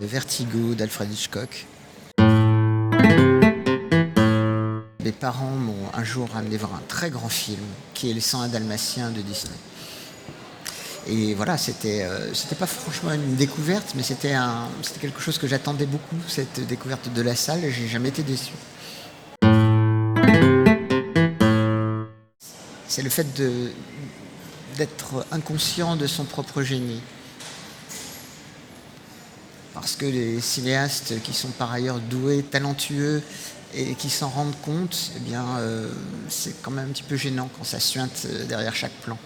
Vertigo d'Alfred Hitchcock. Mes parents m'ont un jour amené voir un très grand film qui est Les 101 Dalmatiens de Disney. Et voilà, c'était pas franchement une découverte, mais c'était quelque chose que j'attendais beaucoup, cette découverte de la salle, et j'ai jamais été déçu. C'est le fait d'être inconscient de son propre génie. Parce que les cinéastes qui sont par ailleurs doués, talentueux et qui s'en rendent compte, eh bien, c'est quand même un petit peu gênant quand ça suinte derrière chaque plan.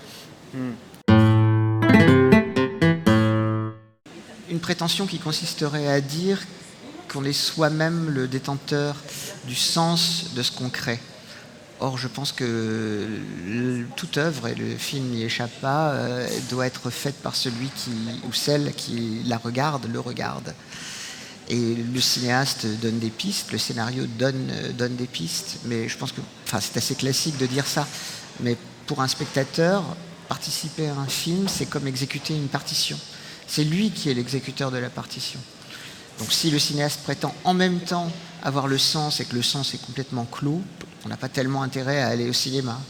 Une prétention qui consisterait à dire qu'on est soi-même le détenteur du sens de ce qu'on crée. Or, je pense que toute œuvre, et le film n'y échappe pas, doit être faite par celui ou celle qui la regarde, le regarde. Et le cinéaste donne des pistes, le scénario donne des pistes, mais je pense que, c'est assez classique de dire ça, mais pour un spectateur, participer à un film, c'est comme exécuter une partition. C'est lui qui est l'exécuteur de la partition. Donc si le cinéaste prétend en même temps avoir le sens et que le sens est complètement clos, on n'a pas tellement intérêt à aller au cinéma.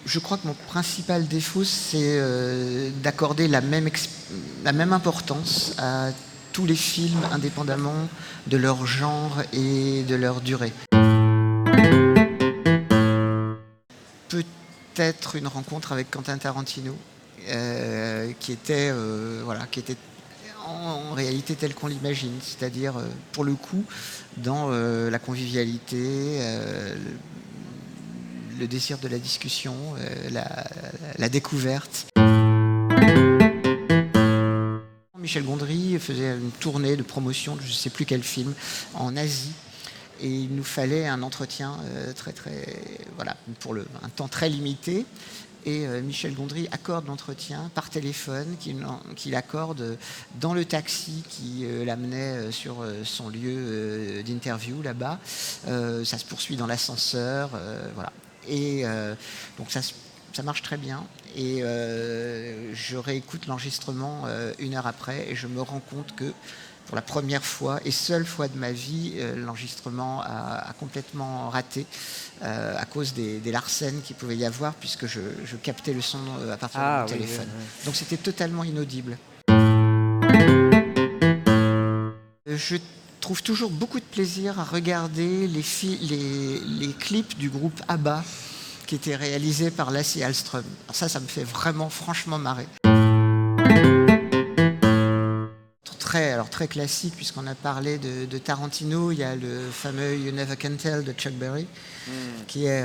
Je crois que mon principal défaut, c'est d'accorder la même importance à tous les films indépendamment de leur genre et de leur durée. Peut-être une rencontre avec Quentin Tarantino, qui était en réalité tel qu'on l'imagine, c'est-à-dire pour le coup dans la convivialité, le désir de la discussion, la découverte. Michel Gondry faisait une tournée de promotion de je ne sais plus quel film en Asie. Et il nous fallait un entretien pour un temps très limité. Et Michel Gondry accorde l'entretien par téléphone, qu'il accorde dans le taxi qui l'amenait sur son lieu d'interview là-bas. Ça se poursuit dans l'ascenseur, voilà. Et donc ça marche très bien. Et je réécoute l'enregistrement une heure après et je me rends compte que pour la première fois et seule fois de ma vie, l'enregistrement a complètement raté à cause des larcènes qu'il pouvait y avoir, puisque je captais le son à partir de mon téléphone. Oui. Donc c'était totalement inaudible. Je trouve toujours beaucoup de plaisir à regarder les clips du groupe ABBA qui étaient réalisés par Lasse Hallström. Alors ça me fait vraiment franchement marrer. Très classique, puisqu'on a parlé de Tarantino, il y a le fameux You Never Can Tell de Chuck Berry, qui est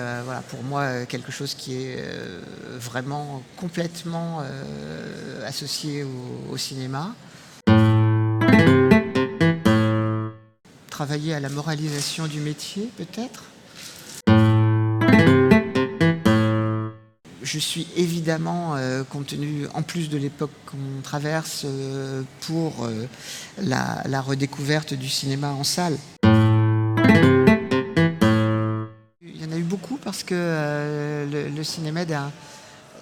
pour moi quelque chose qui est vraiment complètement associé au cinéma. Travailler à la moralisation du métier, peut-être. Je suis évidemment, compte tenu en plus de l'époque qu'on traverse, pour la redécouverte du cinéma en salle. Il y en a eu beaucoup parce que le cinéma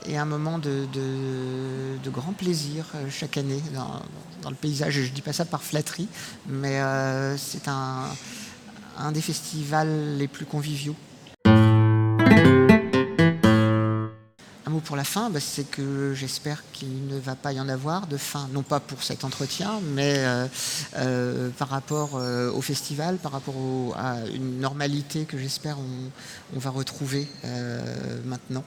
est un moment de grand plaisir chaque année dans le paysage. Je ne dis pas ça par flatterie, mais c'est un des festivals les plus conviviaux. Un mot pour la fin, c'est que j'espère qu'il ne va pas y en avoir de fin, non pas pour cet entretien, mais par rapport au festival, par rapport à une normalité que j'espère on va retrouver maintenant.